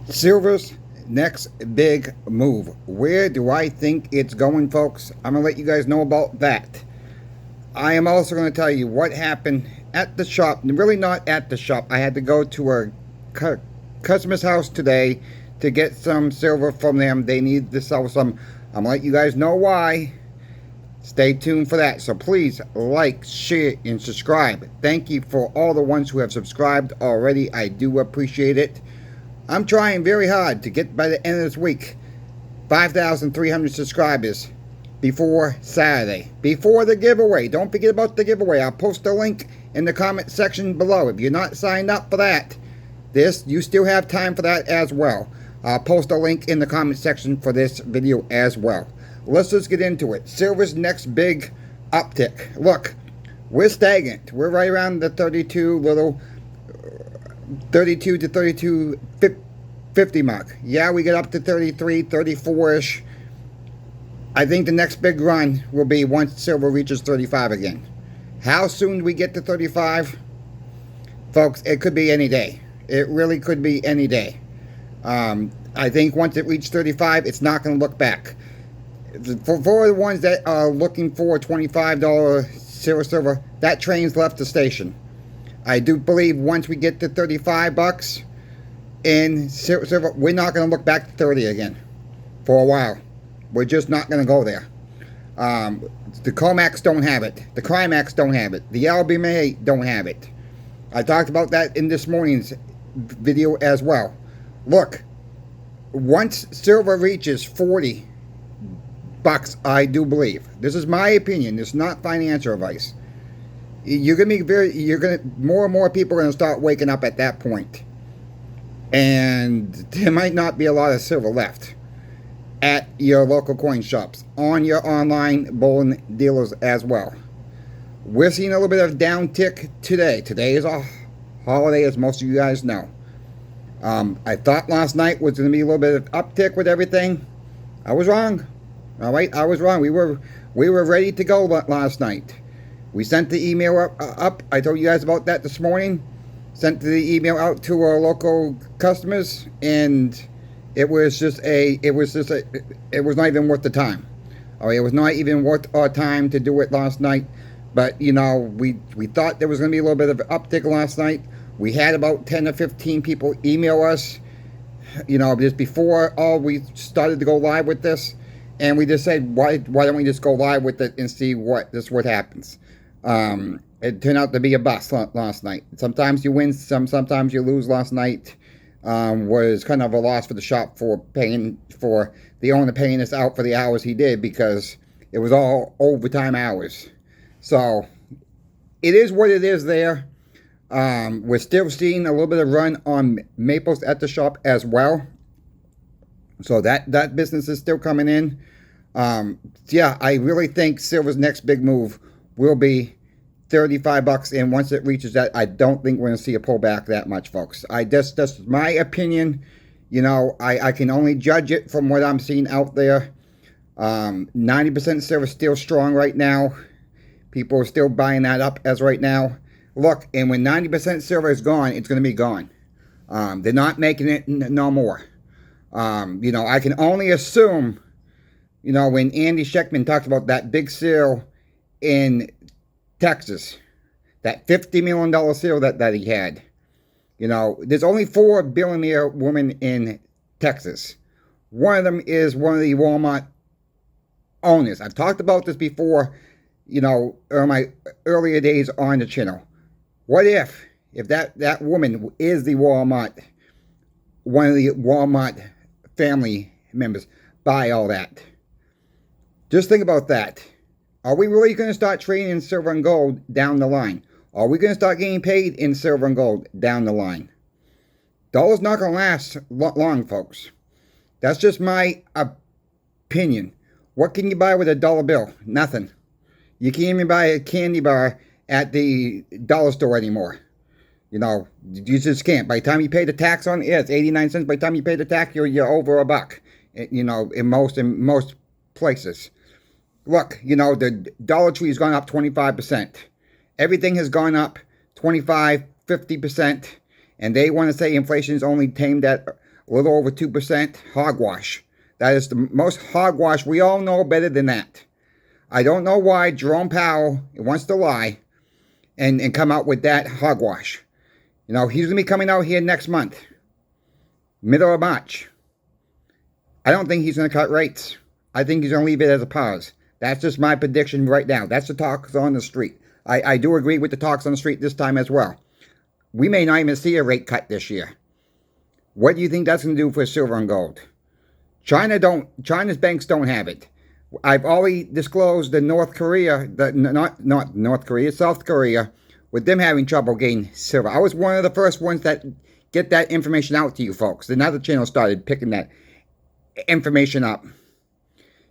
Silver's next big move. Where do I think it's going, folks? I'm going to let you guys know about that. I am also going to tell you what happened at the shop. Really not at the shop. I had to go to a customer's house today to get some silver from them. They need to sell some. I'm going to let you guys know why. Stay tuned for that. So please like, share, and subscribe. Thank you for all the ones who have subscribed already. I do appreciate it. I'm trying very hard to get by the end of this week 5,300 subscribers before Saturday, before the giveaway. Don't forget about the giveaway. I'll post a link in the comment section below. If you're not signed up for that, you still have time for that as well. I'll post a link in the comment section for this video as well. Let's just get into it. Silver's next big uptick. Look, we're stagnant. We're right around the 32 to 32.50 mark. Yeah, we get up to 33, 34-ish. I think the next big run will be once silver reaches 35 again. How soon do we get to 35? Folks, it could be any day. It really could be any day. I think once it reaches 35, it's not going to look back. For the ones that are looking for $25 silver, that train's left the station. I do believe once we get to 35 bucks in silver, we're not going to look back to 30 again for a while. We're just not going to go there. The Comax don't have it. The Crimax don't have it. The LBMA don't have it. I talked about that in this morning's video as well. Look, once silver reaches 40 bucks, I do believe. This is my opinion. This is not financial advice. More and more people are going to start waking up at that point. And there might not be a lot of silver left at your local coin shops, on your online bullion dealers as well. We're seeing a little bit of downtick today. Today is a holiday, as most of you guys know. I thought last night was going to be a little bit of uptick with everything. I was wrong. All right, I was wrong. We were ready to go last night. We sent the email up. I told you guys about that this morning. Sent the email out to our local customers, and it was not even worth the time. All right, it was not even worth our time to do it last night. But you know, we thought there was going to be a little bit of an uptick last night. We had about 10 or 15 people email us, you know, just before we started to go live with this, and we just said, why don't we just go live with it and see what happens. It turned out to be a bust last night. Sometimes you win, sometimes you lose. Last night was kind of a loss for the shop for the owner paying us out for the hours he did, because it was all overtime hours. So it is what it is there. We're still seeing a little bit of run on maples at the shop as well. So that business is still coming in. Yeah, I really think silver's next big move will be 35 bucks, and once it reaches that, I don't think we're going to see a pullback that much, folks. That's my opinion. You know, I can only judge it from what I'm seeing out there. 90% silver is still strong right now. People are still buying that up as right now. Look, and when 90% silver is gone, it's going to be gone. They're not making it no more. You know, I can only assume, you know, when Andy Scheckman talked about that big sale in Texas, that $50 million sale that he had, you know, there's only 4 billionaire women in Texas. One of them is one of the Walmart owners. I've talked about this before, you know, in my earlier days on the channel. What if that woman is the one of the Walmart family members? Buy all that. Just think about that. Are we really going to start trading in silver and gold down the line? Are we going to start getting paid in silver and gold down the line? Dollar's not going to last long, folks. That's just my opinion. What can you buy with a dollar bill? Nothing. You can't even buy a candy bar at the dollar store anymore. You know, you just can't. By the time you pay the tax on it, yeah, it's 89 cents. By the time you pay the tax, you're over a buck. You know, in most places. Look, you know, the Dollar Tree has gone up 25%. Everything has gone up 25, 50%. And they want to say inflation is only tamed at a little over 2% hogwash. That is the most hogwash. We all know better than that. I don't know why Jerome Powell wants to lie and come out with that hogwash. You know, he's going to be coming out here next month, middle of March. I don't think he's going to cut rates. I think he's going to leave it as a pause. That's just my prediction right now. That's the talks on the street. I do agree with the talks on the street this time as well. We may not even see a rate cut this year. What do you think that's going to do for silver and gold? China's banks don't have it. I've already disclosed that South Korea, with them having trouble getting silver. I was one of the first ones that get that information out to you folks. Then other channels started picking that information up.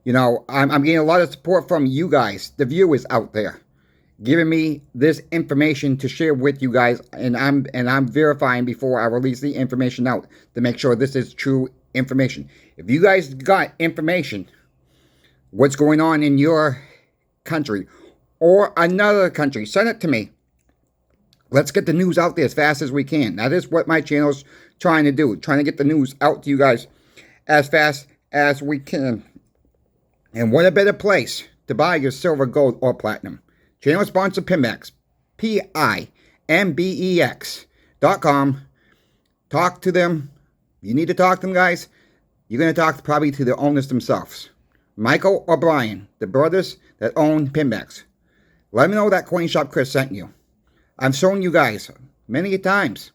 You know, I'm getting a lot of support from you guys, the viewers out there, giving me this information to share with you guys, and I'm verifying before I release the information out to make sure this is true information. If you guys got information, what's going on in your country or another country, send it to me. Let's get the news out there as fast as we can. That is what my channel's trying to do, trying to get the news out to you guys as fast as we can. And what a better place to buy your silver, gold, or platinum. Channel sponsor Pimbex, PIMBEX.com. Talk to them. You need to talk to them, guys. You're going to talk probably to the owners themselves. Michael or Brian, the brothers that own Pimbex. Let me know that Coin Shop Chris sent you. I've shown you guys many times,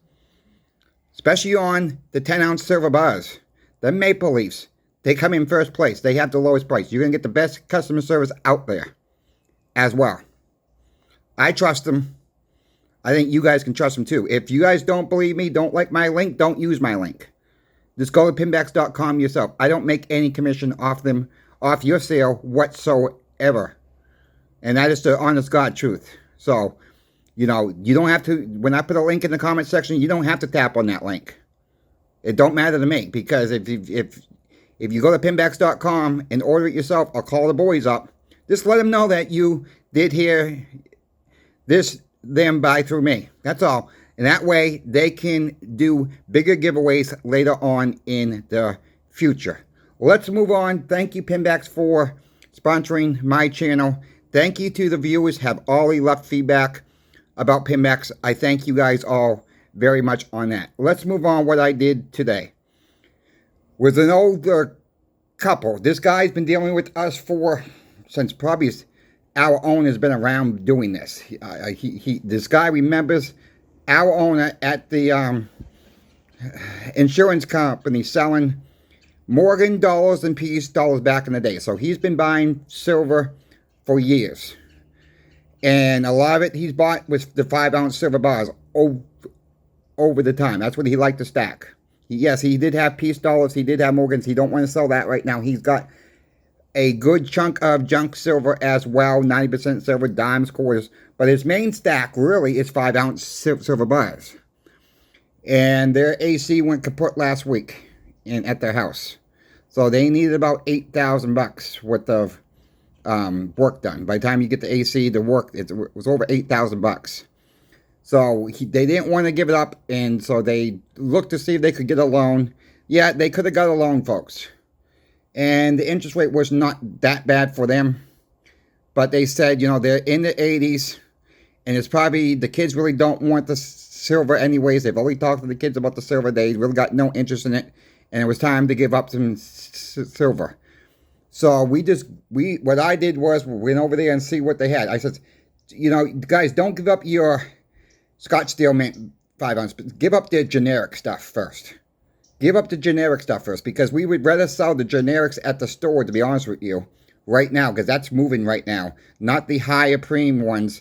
especially on the 10-ounce silver bars. The Maple Leafs, they come in first place. They have the lowest price. You're going to get the best customer service out there as well. I trust them. I think you guys can trust them too. If you guys don't believe me, don't like my link, don't use my link. Just go to Pimbex.com yourself. I don't make any commission off them, off your sale whatsoever. And that is the honest God truth. So, you know, you don't have to, when I put a link in the comment section, you don't have to tap on that link. It don't matter to me, because if you go to Pimbex.com and order it yourself or call the boys up, just let them know that you did hear them buy through me. That's all. And that way they can do bigger giveaways later on in the future. Let's move on. Thank you, Pimbex, for sponsoring my channel. Thank you to the viewers have already left feedback about Pimbex. I thank you guys all very much on that. Let's move on. What I did today was an older couple. This guy's been dealing with us since probably our owner's been around doing this. This guy remembers our owner at the insurance company selling Morgan dollars and peace dollars back in the day. So he's been buying silver for years. And a lot of it he's bought with the 5-ounce silver bars over the time. That's what he liked to stack. Yes, he did have peace dollars. He did have Morgans. He don't want to sell that right now. He's got a good chunk of junk silver as well. 90% silver, dimes, quarters. But his main stack really is 5-ounce silver bars. And their AC went kaput last week at their house. So they needed about $8,000 worth of work done. By the time you get the AC, the work, it was over $8,000. So they didn't want to give it up, and so they looked to see if they could get a loan. Yeah, they could have got a loan, folks. And the interest rate was not that bad for them. But they said, you know, they're in the 80s, and it's probably, the kids really don't want the silver anyways. They've already talked to the kids about the silver. They really got no interest in it, and it was time to give up some silver. So what I did was we went over there and see what they had. I said, you know, guys, don't give up your Scottsdale Mint 5-ounce. Give up the generic stuff first. Give up the generic stuff first, because we would rather sell the generics at the store, to be honest with you, right now, because that's moving right now. Not the higher premium ones,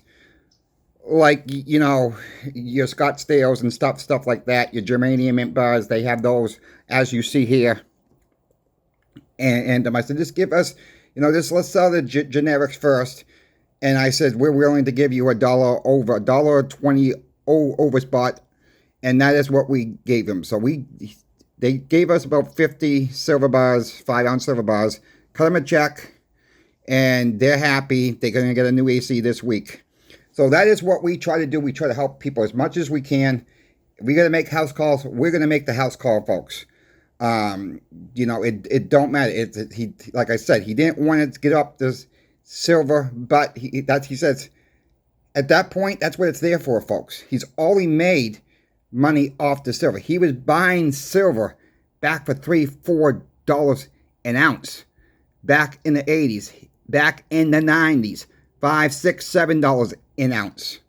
like, you know, your Scottsdales and stuff like that. Your germanium mint bars, they have those, as you see here. And I said, just give us, you know, let's sell the generics first. And I said, we're willing to give you $1.20 over spot. And that is what we gave them. So they gave us about 50 silver bars, 5-ounce silver bars. Cut them a check. And they're happy. They're going to get a new AC this week. So that is what we try to do. We try to help people as much as we can. If we're going to make house calls, we're going to make the house call, folks. You know, it don't matter. He, like I said, he didn't want to get up this silver, but he says at that point, that's what it's there for, folks. He's only made money off the silver. He was buying silver back for $3-4 an ounce back in the 80s, back in the 90s, $5-6-7 an ounce.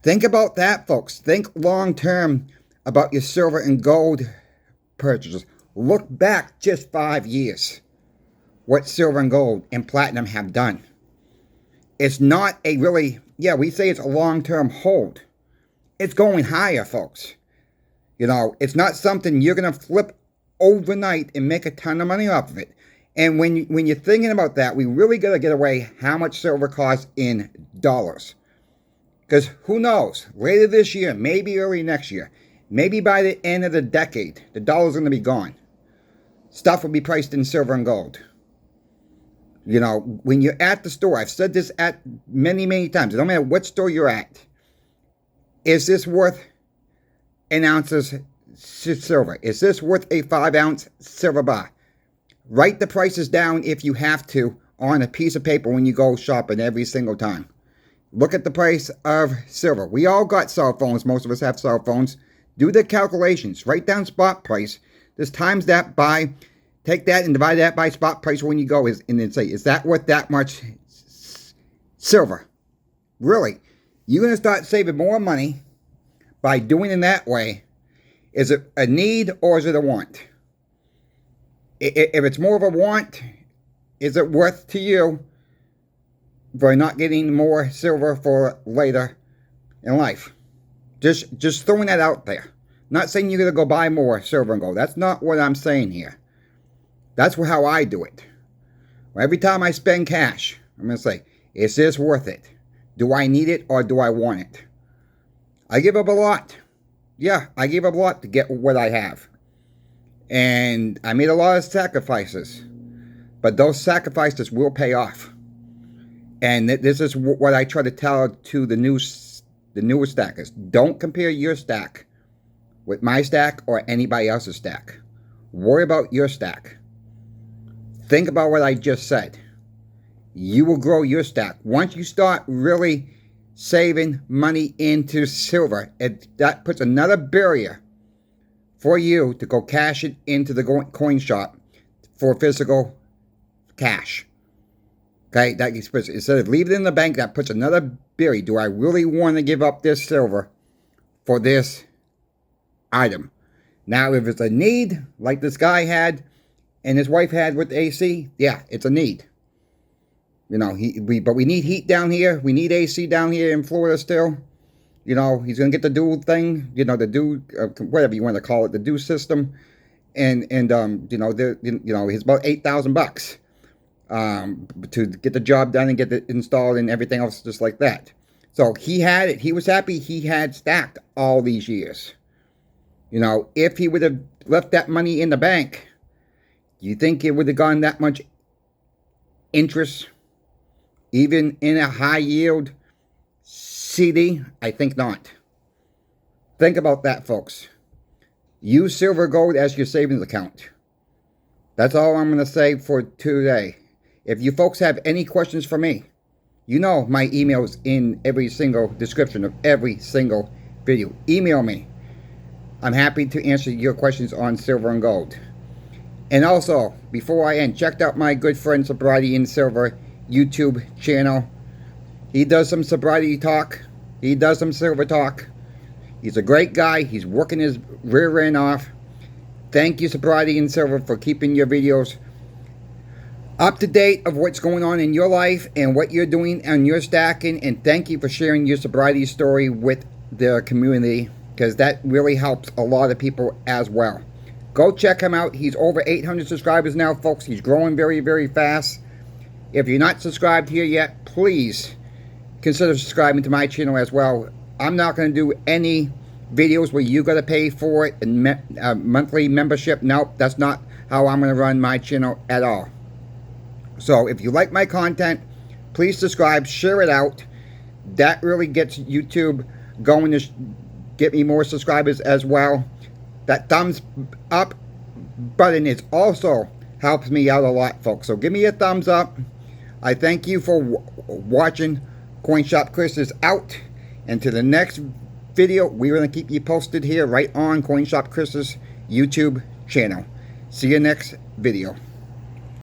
Think about that, folks. Think long term about your silver and gold purchases. Look back just 5 years. What silver and gold and platinum have done. It's not a really, yeah, we say it's a long-term hold. It's going higher, folks. You know, it's not something you're going to flip overnight and make a ton of money off of it. And when you're thinking about that, we really got to get away how much silver costs in dollars. Because who knows, later this year, maybe early next year, maybe by the end of the decade, the dollar's going to be gone. Stuff will be priced in silver and gold. You know, when you're at the store, I've said this at many, many times. It don't matter what store you're at. Is this worth an ounce of silver? Is this worth a 5-ounce silver bar? Write the prices down if you have to on a piece of paper when you go shopping every single time. Look at the price of silver. We all got cell phones. Most of us have cell phones. Do the calculations. Write down spot price. Just times that by, take that and divide that by spot price when you go, and then say, is that worth that much silver? Really? You're going to start saving more money by doing it that way. Is it a need or is it a want? If it's more of a want, is it worth to you for not getting more silver for later in life? Just throwing that out there. Not saying you're going to go buy more silver and gold. That's not what I'm saying here. That's how I do it. Every time I spend cash, I'm going to say, is this worth it? Do I need it or do I want it? I give up a lot. Yeah, I give up a lot to get what I have. And I made a lot of sacrifices. But those sacrifices will pay off. And this is what I try to tell to the newer stackers. Don't compare your stack with my stack or anybody else's stack. Worry about your stack. Think about what I just said. You will grow your stack. Once you start really saving money into silver, that puts another barrier for you to go cash it into the coin shop for physical cash. Okay, that instead of leaving it in the bank, that puts another barrier. Do I really want to give up this silver for this item? Now, if it's a need, like this guy had and his wife had with AC, yeah, it's a need. You know, but we need heat down here. We need AC down here in Florida still. You know, he's going to get the dual thing, you know, the dual, whatever you want to call it, the dual system. And you know, he's about $8,000 to get the job done and get it installed and everything else just like that. So he had it. He was happy he had stacked all these years. You know, if he would have left that money in the bank, do you think it would have gone that much interest? Even in a high yield CD? I think not. Think about that, folks. Use silver gold as your savings account. That's all I'm going to say for today. If you folks have any questions for me, you know my email is in every single description of every single video. Email me. I'm happy to answer your questions on silver and gold. And also, before I end, check out my good friend Sobriety in Silver YouTube channel. He does some sobriety talk. He does some silver talk. He's a great guy. He's working his rear end off. Thank you, Sobriety in Silver, for keeping your videos up to date of what's going on in your life and what you're doing and your stacking. And thank you for sharing your sobriety story with the community, because that really helps a lot of people as well. Go check him out. He's over 800 subscribers now, folks. He's growing very, very fast. If you're not subscribed here yet, please consider subscribing to my channel as well. I'm not going to do any videos where you got to pay for it and monthly membership. Nope, that's not how I'm going to run my channel at all. So if you like my content, please subscribe, share it out. That really gets YouTube going to get me more subscribers as well. That thumbs up button. It also helps me out a lot, folks. So give me a thumbs up. I thank you for watching. Coin Shop Chris is out. And to the next video, we're going to keep you posted here right on Coin Shop Chris's YouTube channel. See you next video.